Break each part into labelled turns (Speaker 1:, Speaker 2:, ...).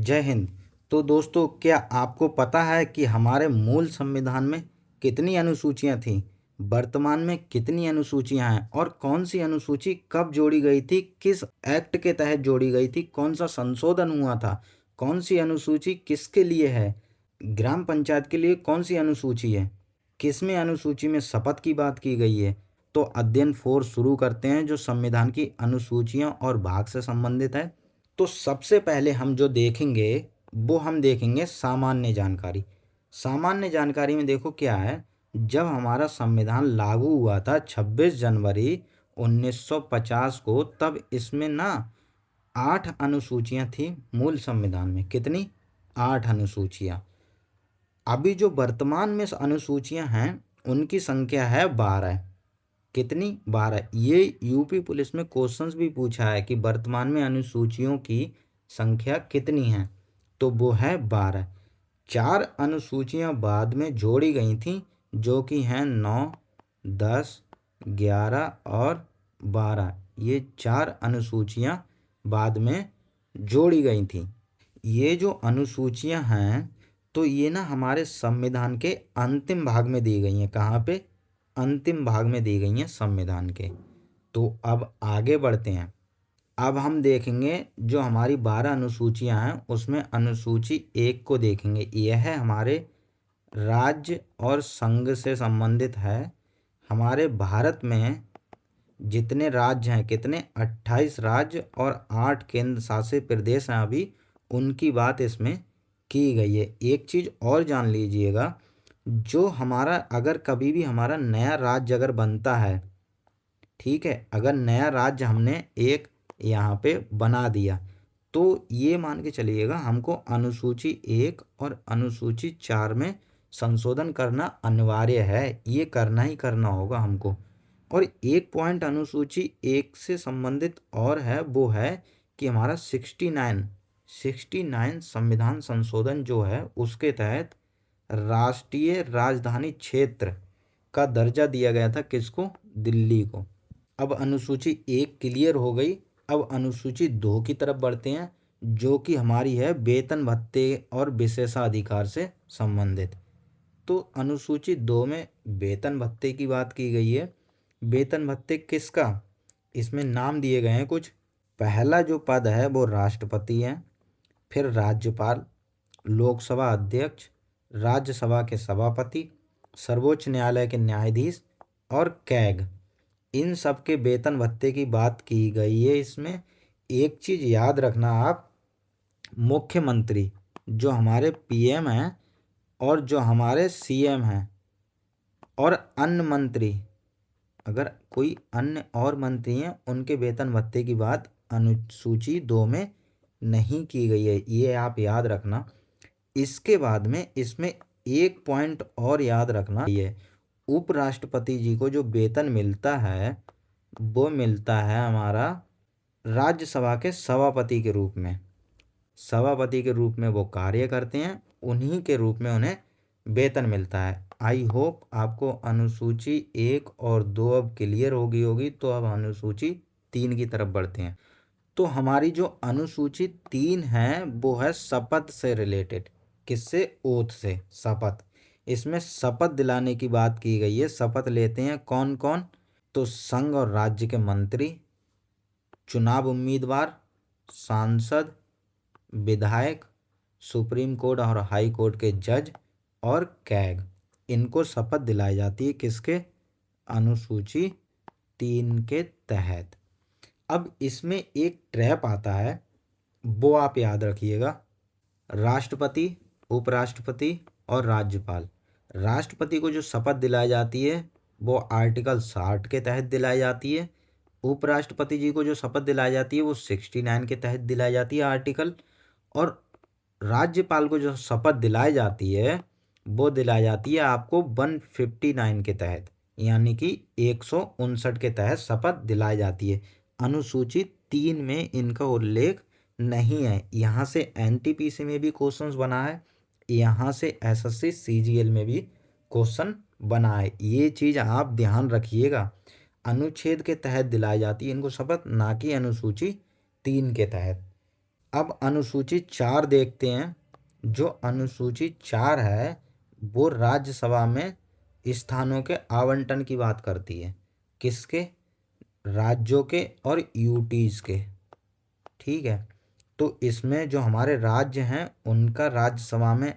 Speaker 1: जय हिंद। तो दोस्तों, क्या आपको पता है कि हमारे मूल संविधान में कितनी अनुसूचियां थीं? वर्तमान में कितनी अनुसूचियां हैं और कौन सी अनुसूची कब जोड़ी गई थी, किस एक्ट के तहत जोड़ी गई थी, कौन सा संशोधन हुआ था, कौन सी अनुसूची किसके लिए है, ग्राम पंचायत के लिए कौन सी अनुसूची है, किसमें अनुसूची में शपथ की बात की गई है। तो अध्ययन 4 शुरू करते हैं, जो संविधान की अनुसूचियां और भाग से संबंधित है। तो सबसे पहले हम जो देखेंगे वो हम देखेंगे सामान्य जानकारी। सामान्य जानकारी में देखो क्या है। जब हमारा संविधान लागू हुआ था 26 जनवरी 1950 को, तब इसमें ना 8 अनुसूचियां थी मूल संविधान में। कितनी? 8 अनुसूचियां। अभी जो वर्तमान में अनुसूचियां हैं उनकी संख्या है 12। कितनी? 12। ये यूपी पुलिस में क्वेश्चंस भी पूछा है कि वर्तमान में अनुसूचियों की संख्या कितनी है, तो वो है 12। 4 अनुसूचियां बाद में जोड़ी गई थी, जो कि हैं 9, 10, 11 और 12। ये 4 अनुसूचियां बाद में जोड़ी गई थी। ये जो अनुसूचियां हैं तो ये ना हमारे संविधान के अंतिम भाग में दी गई हैं। कहाँ पे? अंतिम भाग में दी गई हैं संविधान के। तो अब आगे बढ़ते हैं। अब हम देखेंगे जो हमारी 12 अनुसूचियां हैं उसमें अनुसूची 1 को देखेंगे। यह है हमारे राज्य और संघ से संबंधित है। हमारे भारत में जितने राज्य हैं, कितने? 28 राज्य और 8 केंद्र शासित प्रदेश हैं अभी, उनकी बात इसमें की गई है। एक चीज़ और जान लीजिएगा, जो हमारा अगर कभी भी हमारा नया राज्य अगर बनता है, ठीक है, अगर नया राज्य हमने एक यहाँ पे बना दिया, तो ये मान के चलिएगा हमको अनुसूची 1 और अनुसूची 4 में संशोधन करना अनिवार्य है। ये करना ही करना होगा हमको। और एक पॉइंट अनुसूची 1 से संबंधित और है, वो है कि हमारा 69 संविधान संशोधन जो है उसके तहत राष्ट्रीय राजधानी क्षेत्र का दर्जा दिया गया था। किसको? दिल्ली को। अब अनुसूची 1 क्लियर हो गई। अब अनुसूची 2 की तरफ बढ़ते हैं, जो कि हमारी है वेतन भत्ते और विशेषाधिकार से संबंधित। तो अनुसूची 2 में वेतन भत्ते की बात की गई है। वेतन भत्ते किसका? इसमें नाम दिए गए हैं कुछ। पहला जो पद है वो राष्ट्रपति है, फिर राज्यपाल, लोकसभा अध्यक्ष, राज्यसभा के सभापति, सर्वोच्च न्यायालय के न्यायाधीश और कैग। इन सब के वेतन भत्ते की बात की गई है इसमें। एक चीज़ याद रखना आप, मुख्यमंत्री जो हमारे पीएम हैं और जो हमारे सीएम हैं और अन्य मंत्री, अगर कोई अन्य और मंत्री हैं, उनके वेतन भत्ते की बात अनुसूची 2 में नहीं की गई है। ये आप याद रखना। इसके बाद में इसमें एक पॉइंट और याद रखना, ये उपराष्ट्रपति जी को जो वेतन मिलता है वो मिलता है हमारा राज्यसभा के सभापति के रूप में। सभापति के रूप में वो कार्य करते हैं, उन्हीं के रूप में उन्हें वेतन मिलता है। आई होप आपको अनुसूची 1 और 2 अब क्लियर होगी। तो अब अनुसूची 3 की तरफ बढ़ते हैं। तो हमारी जो अनुसूची 3 है वो है शपथ से रिलेटेड। किससे? ओथ से, शपथ। इसमें शपथ दिलाने की बात की गई है। शपथ लेते हैं कौन कौन? तो संघ और राज्य के मंत्री, चुनाव उम्मीदवार, सांसद, विधायक, सुप्रीम कोर्ट और हाई कोर्ट के जज और कैग, इनको शपथ दिलाई जाती है। किसके? अनुसूची 3 के तहत। अब इसमें एक ट्रैप आता है, वो आप याद रखिएगा। राष्ट्रपति, उपराष्ट्रपति और राज्यपाल। राष्ट्रपति को जो शपथ दिलाई जाती है वो आर्टिकल 60 के तहत दिलाई जाती है। उपराष्ट्रपति जी को जो शपथ दिलाई जाती है वो 69 के तहत दिलाई जाती है आर्टिकल। और राज्यपाल को जो शपथ दिलाई जाती है वो दिलाई जाती है आपको 159 के तहत, यानी कि 159 के तहत शपथ दिलाई जाती है। अनुसूची 3 में इनका उल्लेख नहीं है। यहाँ से एनटीपीसी में भी क्वेश्चंस बना है, यहाँ से एसएससी सीजीएल में भी क्वेश्चन बना है। ये चीज़ आप ध्यान रखिएगा। अनुच्छेद के तहत दिलाई जाती है इनको शपथ, ना कि अनुसूची 3 के तहत। अब अनुसूची 4 देखते हैं। जो अनुसूची 4 है वो राज्यसभा में स्थानों के आवंटन की बात करती है। किसके? राज्यों के और यूटीज के। ठीक है, तो इसमें जो हमारे राज्य हैं उनका राज्यसभा में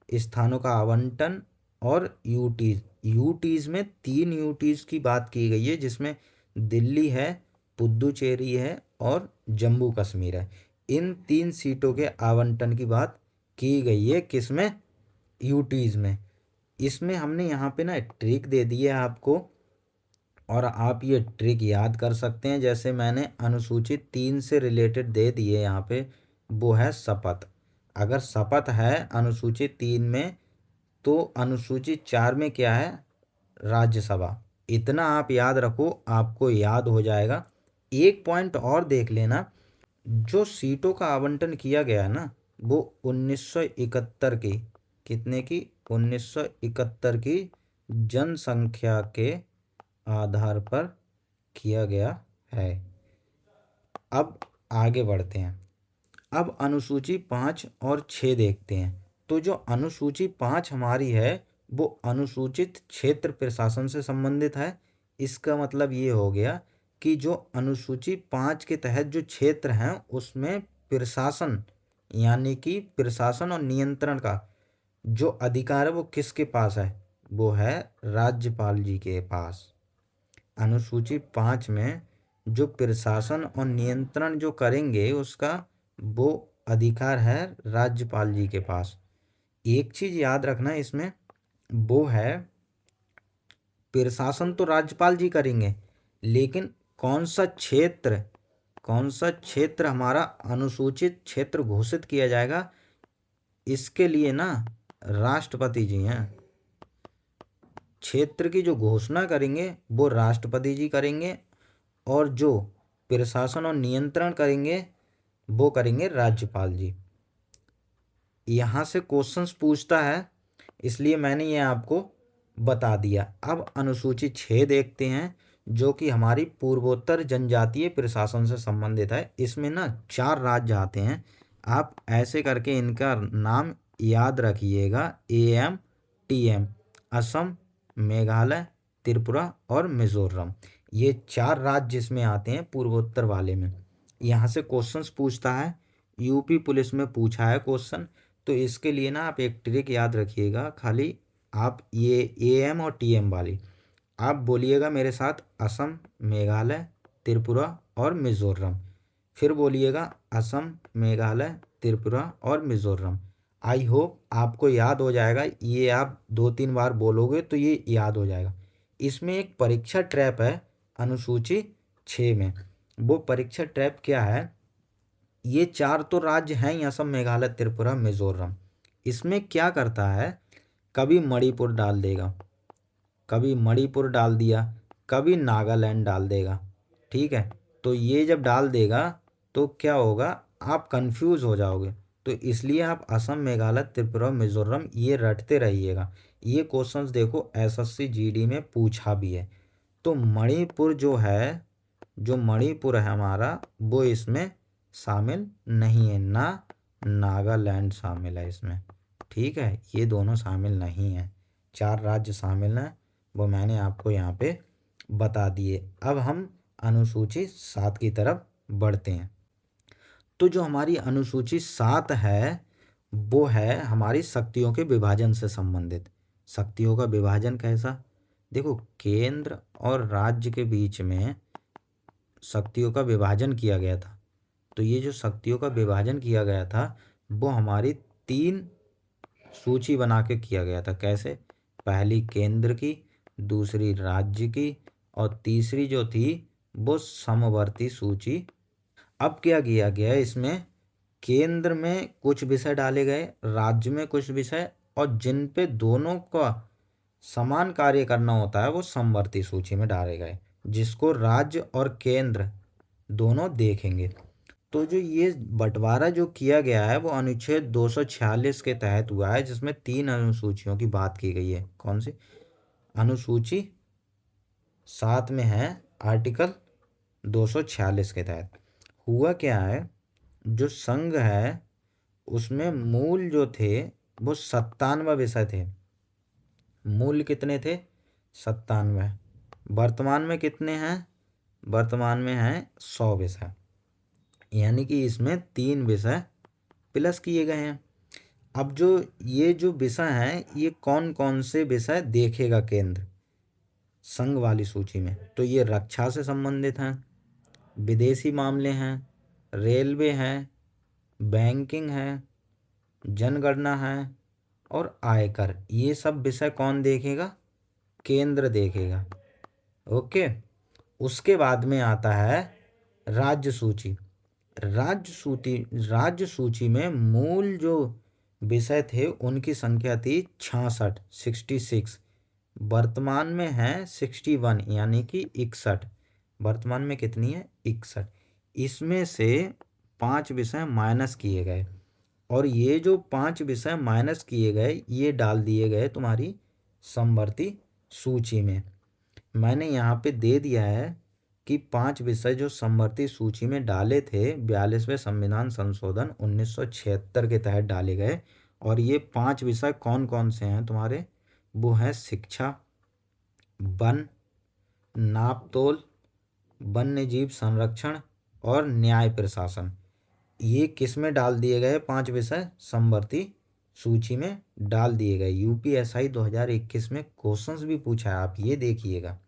Speaker 1: स्थानों का आवंटन, और यूटीज में 3 यूटीज की बात की गई है, जिसमें दिल्ली है, पुद्दुचेरी है और जम्मू कश्मीर है। इन 3 सीटों के आवंटन की बात की गई है किसमें? यूटीज में। इसमें हमने यहाँ पे ना ट्रिक दे दी है आपको, और आप ये ट्रिक याद कर सकते हैं। जैसे मैंने अनुसूची 3 से रिलेटेड दे दिए यहाँ पे, वो है शपथ। अगर शपथ है अनुसूची 3 में, तो अनुसूची 4 में क्या है? राज्यसभा। इतना आप याद रखो, आपको याद हो जाएगा। एक पॉइंट और देख लेना, जो सीटों का आवंटन किया गया है ना, वो 1971 की, कितने की? 1971 की जनसंख्या के आधार पर किया गया है। अब आगे बढ़ते हैं। अब अनुसूची 5 और 6 देखते हैं। तो जो अनुसूची 5 हमारी है वो अनुसूचित क्षेत्र प्रशासन से संबंधित है। इसका मतलब ये हो गया कि जो अनुसूची 5 के तहत जो क्षेत्र हैं उसमें प्रशासन, यानी कि प्रशासन और नियंत्रण का जो अधिकार है वो किसके पास है? वो है राज्यपाल जी के पास। अनुसूची 5 में जो प्रशासन और नियंत्रण जो करेंगे उसका वो अधिकार है राज्यपाल जी के पास। एक चीज याद रखना इसमें, वो है प्रशासन तो राज्यपाल जी करेंगे, लेकिन कौन सा क्षेत्र हमारा अनुसूचित क्षेत्र घोषित किया जाएगा, इसके लिए ना राष्ट्रपति जी हैं। क्षेत्र की जो घोषणा करेंगे वो राष्ट्रपति जी करेंगे, और जो प्रशासन और नियंत्रण करेंगे वो करेंगे राज्यपाल जी। यहाँ से क्वेश्चंस पूछता है, इसलिए मैंने ये आपको बता दिया। अब अनुसूची 6 देखते हैं, जो कि हमारी पूर्वोत्तर जनजातीय प्रशासन से संबंधित है। इसमें ना 4 राज्य आते हैं। आप ऐसे करके इनका नाम याद रखिएगा, AM, TM, असम, मेघालय, त्रिपुरा और मिजोरम। ये 4 राज्य इसमें आते हैं पूर्वोत्तर वाले में। यहाँ से क्वेश्चंस पूछता है, यूपी पुलिस में पूछा है क्वेश्चन। तो इसके लिए ना आप एक ट्रिक याद रखिएगा, खाली आप ये AM और TM वाली आप बोलिएगा मेरे साथ, असम, मेघालय, त्रिपुरा और मिजोरम। फिर बोलिएगा असम, मेघालय, त्रिपुरा और मिजोरम। आई होप आपको याद हो जाएगा। ये आप 2-3 बार बोलोगे तो ये याद हो जाएगा। इसमें एक परीक्षा ट्रैप है अनुसूची 6 में। वो परीक्षा ट्रैप क्या है? ये 4 तो राज्य हैं ही, असम, मेघालय, त्रिपुरा, मिजोरम। इसमें क्या करता है, कभी मणिपुर डाल देगा, कभी मणिपुर डाल दिया, कभी नागालैंड डाल देगा। ठीक है, तो ये जब डाल देगा तो क्या होगा, आप कंफ्यूज हो जाओगे। तो इसलिए आप असम, मेघालय, त्रिपुरा, मिजोरम ये रटते रहिएगा। ये क्वेश्चंस देखो SSC GD में पूछा भी है। तो मणिपुर जो मणिपुर है हमारा, वो इसमें शामिल नहीं है, ना नागालैंड शामिल है इसमें। ठीक है, ये दोनों शामिल नहीं है। 4 राज्य शामिल हैं, वो मैंने आपको यहाँ पे बता दिए। अब हम अनुसूची 7 की तरफ बढ़ते हैं। तो जो हमारी अनुसूची 7 है वो है हमारी शक्तियों के विभाजन से संबंधित। शक्तियों का विभाजन कैसा? देखो, केंद्र और राज्य के बीच में शक्तियों का विभाजन किया गया था। तो ये जो शक्तियों का विभाजन किया गया था वो हमारी 3 सूची बना के किया गया था। कैसे? पहली केंद्र की, दूसरी राज्य की, और तीसरी जो थी वो समवर्ती सूची। अब क्या किया गया इसमें, केंद्र में कुछ विषय डाले गए, राज्य में कुछ विषय, और जिन पे दोनों का समान कार्य करना होता है वो समवर्ती सूची में डाले गए, जिसको राज्य और केंद्र दोनों देखेंगे। तो जो ये बंटवारा जो किया गया है वो अनुच्छेद 246 के तहत हुआ है, जिसमें 3 अनुसूचियों की बात की गई है। कौन सी? अनुसूची 7 में है आर्टिकल 246 के तहत। हुआ क्या है, जो संघ है उसमें मूल जो थे वो 97 विषय थे। मूल कितने थे? 97। वर्तमान में कितने हैं? वर्तमान में हैं 100 विषय, यानी कि इसमें 3 विषय प्लस किए गए हैं। अब जो विषय हैं ये कौन कौन से विषय देखेगा केंद्र संघ वाली सूची में? तो ये रक्षा से संबंधित हैं, विदेशी मामले हैं, रेलवे हैं, बैंकिंग है, जनगणना है और आयकर। ये सब विषय कौन देखेगा? केंद्र देखेगा। ओके। उसके बाद में आता है राज्य सूची। राज्य सूची में मूल जो विषय थे उनकी संख्या थी 66। वर्तमान में है 61, यानी कि 61। वर्तमान में कितनी है? 61। इसमें से 5 विषय माइनस किए गए, और ये जो 5 विषय माइनस किए गए ये डाल दिए गए तुम्हारी समवर्ती सूची में। मैंने यहाँ पे दे दिया है कि 5 विषय जो समवर्ती सूची में डाले थे 42वें संविधान संशोधन 1976 के तहत डाले गए। और ये 5 विषय कौन कौन से हैं तुम्हारे? वो हैं शिक्षा, वन, नापतोल, वन्य जीव संरक्षण और न्याय प्रशासन। ये किस में डाल दिए गए? 5 विषय समवर्ती सूची में डाल दिए गए। यूपीएसआई 2021 में क्वेश्चंस भी पूछा है, आप ये देखिएगा।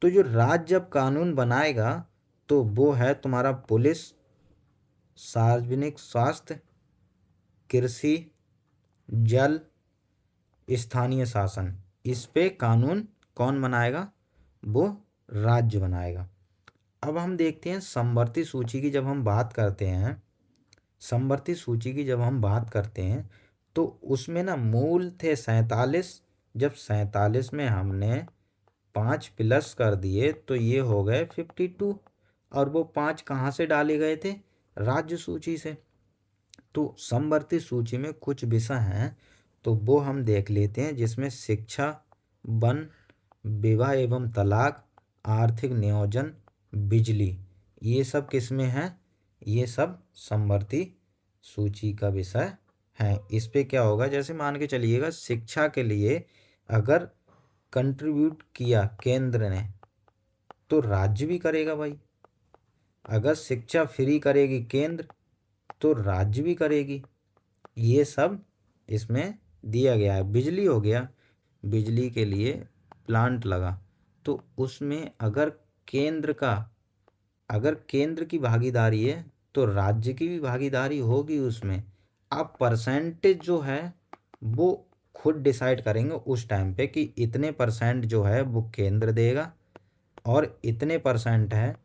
Speaker 1: तो जो राज्य जब कानून बनाएगा तो वो है तुम्हारा पुलिस, सार्वजनिक स्वास्थ्य, कृषि, जल, स्थानीय शासन। इस पे कानून कौन बनाएगा? वो राज्य बनाएगा। अब हम देखते हैं समवर्ती सूची की जब हम बात करते हैं, समवर्ती सूची की जब हम बात करते हैं तो उसमें ना मूल थे 47। जब 47 में हमने 5 प्लस कर दिए तो ये हो गए 52, और वो 5 कहाँ से डाले गए थे? राज्य सूची से। तो समवर्ती सूची में कुछ विषय हैं तो वो हम देख लेते हैं, जिसमें शिक्षा, वन, विवाह एवं तलाक, आर्थिक नियोजन, बिजली, ये सब किस में है? ये सब समवर्ती सूची का विषय है। इस पे क्या होगा? जैसे मान के चलिएगा शिक्षा के लिए अगर कंट्रीब्यूट किया केंद्र ने तो राज्य भी करेगा भाई। अगर शिक्षा फ्री करेगी केंद्र तो राज्य भी करेगी। ये सब इसमें दिया गया है। बिजली हो गया, बिजली के लिए प्लांट लगा तो उसमें अगर केंद्र की भागीदारी है तो राज्य की भी भागीदारी होगी उसमें। अब परसेंटेज जो है वो खुद डिसाइड करेंगे उस टाइम पे कि इतने परसेंट जो है वो केंद्र देगा और इतने परसेंट है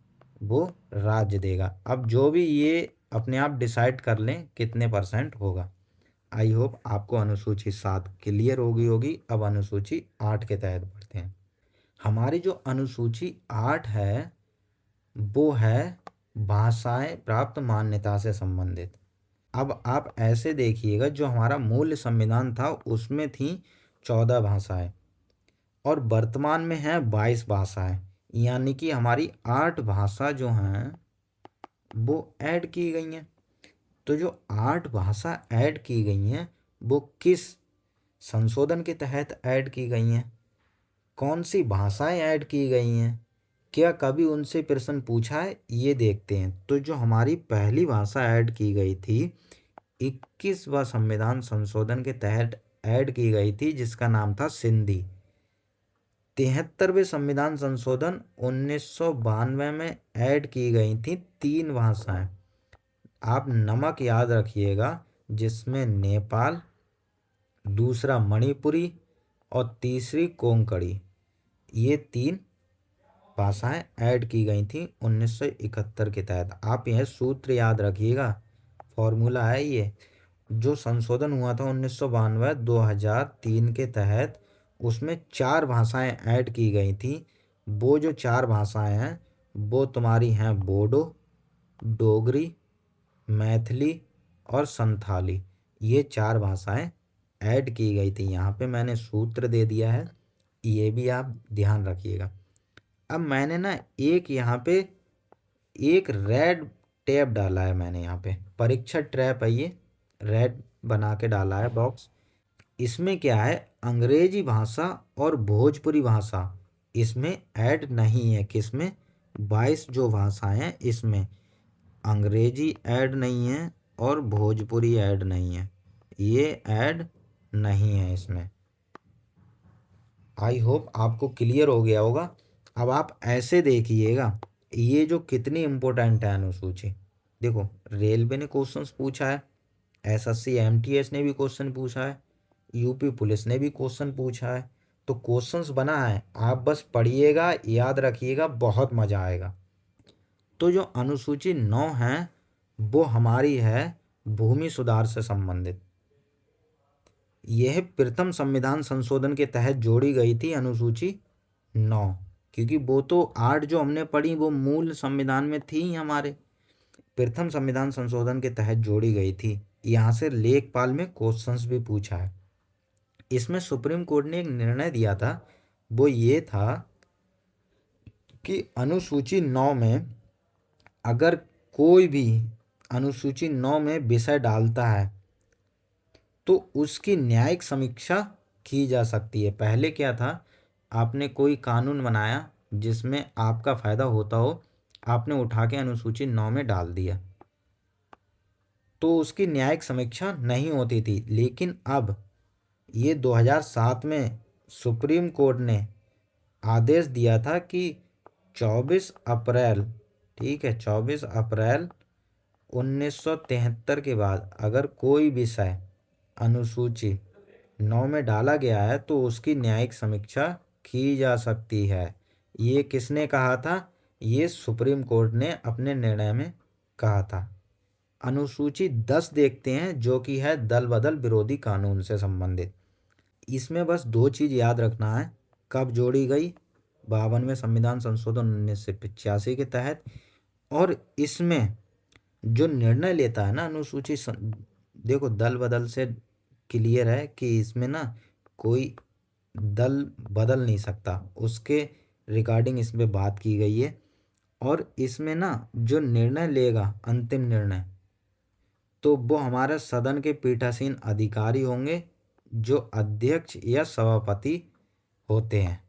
Speaker 1: वो राज्य देगा। अब जो भी ये अपने आप डिसाइड कर लें कितने परसेंट होगा। आई होप आपको अनुसूची 7 क्लियर होगी। अब अनुसूची 8 के तहत बढ़ते हैं। हमारी जो अनुसूची 8 है वो है भाषाएं प्राप्त मान्यता से संबंधित। अब आप ऐसे देखिएगा, जो हमारा मूल संविधान था उसमें थी 14 भाषाएं और वर्तमान में है 22 भाषाएं, यानी कि हमारी 8 भाषा जो हैं वो ऐड की गई हैं। तो जो 8 भाषा ऐड की गई हैं वो किस संशोधन के तहत ऐड की गई हैं? कौन सी भाषाएं ऐड की गई हैं? क्या कभी उनसे प्रश्न पूछा है? ये देखते हैं। तो जो हमारी पहली भाषा ऐड की गई थी 21वां संविधान संशोधन के तहत ऐड की गई थी, जिसका नाम था सिंधी। 73वें संविधान संशोधन 1992 में ऐड की गई थी 3 भाषाएं। आप नमक याद रखिएगा, जिसमें नेपाल, दूसरा मणिपुरी और तीसरी कोंकणी, ये 3 भाषाएं ऐड की गई थी 1971 के तहत। आप यह सूत्र याद रखिएगा, फॉर्मूला है ये। जो संशोधन हुआ था 1992-2003 के तहत, उसमें 4 भाषाएं ऐड की गई थी। वो जो 4 भाषाएं हैं वो तुम्हारी हैं बोडो, डोगरी, मैथिली और संथाली। ये 4 भाषाएं ऐड की गई थी। यहाँ पे मैंने सूत्र दे दिया है, ये भी आप ध्यान रखिएगा। अब मैंने ना एक यहाँ पे एक रेड टैब डाला है मैंने यहाँ पे, परीक्षा ट्रैप है ये, रेड बना के डाला है बॉक्स। इसमें क्या है, अंग्रेजी भाषा और भोजपुरी भाषा इसमें ऐड नहीं है। किसमें? 22 जो भाषाएं हैं इसमें अंग्रेजी ऐड नहीं है और भोजपुरी ऐड नहीं है, ये ऐड नहीं है इसमें। आई होप आपको क्लियर हो गया होगा। अब आप ऐसे देखिएगा, ये जो कितनी इम्पोर्टेंट है अनुसूची। देखो, रेलवे ने क्वेश्चंस पूछा है, एसएससी एमटीएस ने भी क्वेश्चन पूछा है, यूपी पुलिस ने भी क्वेश्चन पूछा है। तो क्वेश्चंस बना है, आप बस पढ़िएगा, याद रखिएगा, बहुत मज़ा आएगा। तो जो अनुसूची 9 है वो हमारी है भूमि सुधार से संबंधित। यह प्रथम संविधान संशोधन के तहत जोड़ी गई थी अनुसूची 9, क्योंकि वो तो 8 जो हमने पढ़ी वो मूल संविधान में थी ही हमारे। प्रथम संविधान संशोधन के तहत जोड़ी गई थी। यहाँ से लेखपाल में क्वेश्चंस भी पूछा है। इसमें सुप्रीम कोर्ट ने एक निर्णय दिया था, वो ये था कि अनुसूची 9 में अगर कोई भी अनुसूची 9 में विषय डालता है तो उसकी न्यायिक समीक्षा की जा सकती है। पहले क्या था, आपने कोई कानून बनाया जिसमें आपका फायदा होता हो, आपने उठा के अनुसूची 9 में डाल दिया तो उसकी न्यायिक समीक्षा नहीं होती थी। लेकिन अब ये 2007 में सुप्रीम कोर्ट ने आदेश दिया था कि 24 अप्रैल, ठीक है, 24 अप्रैल 1973 के बाद अगर कोई विषय अनुसूची 9 में डाला गया है तो उसकी न्यायिक समीक्षा की जा सकती है। ये किसने कहा था? ये सुप्रीम कोर्ट ने अपने निर्णय में कहा था। अनुसूची 10 देखते हैं, जो कि है दल बदल विरोधी कानून से संबंधित। इसमें बस 2 चीज़ याद रखना है, कब जोड़ी गई, 52वें संविधान संशोधन 1985 के तहत। और इसमें जो निर्णय लेता है ना अनुसूची देखो, दल बदल से क्लियर है कि इसमें ना कोई दल बदल नहीं सकता, उसके रिगार्डिंग इसमें बात की गई है। और इसमें ना जो निर्णय लेगा अंतिम निर्णय, तो वो हमारे सदन के पीठासीन अधिकारी होंगे जो अध्यक्ष या सभापति होते हैं।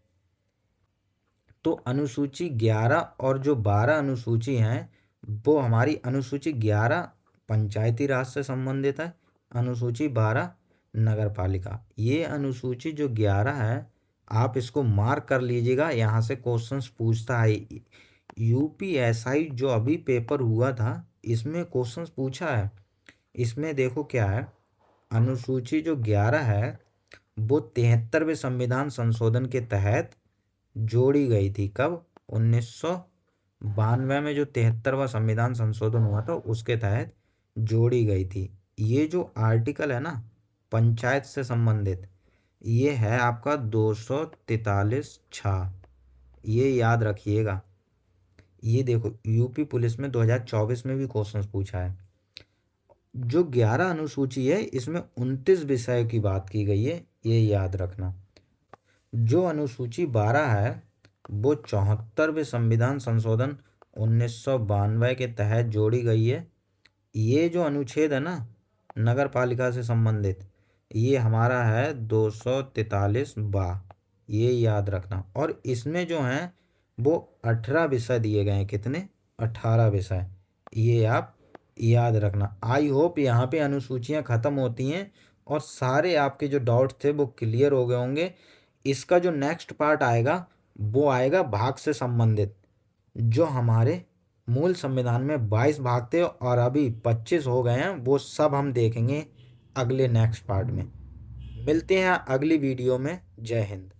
Speaker 1: तो अनुसूची 11 और जो 12 अनुसूची हैं वो हमारी अनुसूची 11 पंचायती राज से संबंधित है, अनुसूची 12 नगर पालिका। ये अनुसूची जो 11 है आप इसको मार्क कर लीजिएगा, यहाँ से क्वेश्चंस पूछता है। यूपीएसआई जो अभी पेपर हुआ था इसमें क्वेश्चंस पूछा है। इसमें देखो क्या है, अनुसूची जो 11 है वो 73वें संविधान संशोधन के तहत जोड़ी गई थी। कब? 1992 में जो 73वां संविधान संशोधन हुआ था उसके तहत जोड़ी गई थी। ये जो आर्टिकल है ना पंचायत से संबंधित, ये है आपका 243(6), ये याद रखिएगा। ये देखो, यूपी पुलिस में 2024 में भी क्वेश्चन पूछा है। जो 11 अनुसूची है इसमें 29 विषय की बात की गई है, ये याद रखना। जो अनुसूची 12 है वो 74वें संविधान संशोधन 1992 के तहत जोड़ी गई है। ये जो अनुच्छेद है ना नगर पालिका से संबंधित, ये हमारा है 243(ब), ये याद रखना। और इसमें जो हैं वो 18 विषय दिए गए हैं। कितने? 18 विषय, ये आप याद रखना। आई होप यहाँ पे अनुसूचियाँ ख़त्म होती हैं और सारे आपके जो डाउट्स थे वो क्लियर हो गए होंगे। इसका जो नेक्स्ट पार्ट आएगा वो आएगा भाग से संबंधित। जो हमारे मूल संविधान में 22 भाग थे और अभी 25 हो गए हैं, वो सब हम देखेंगे अगले नेक्स्ट पार्ट में। मिलते हैं अगली वीडियो में। जय हिंद।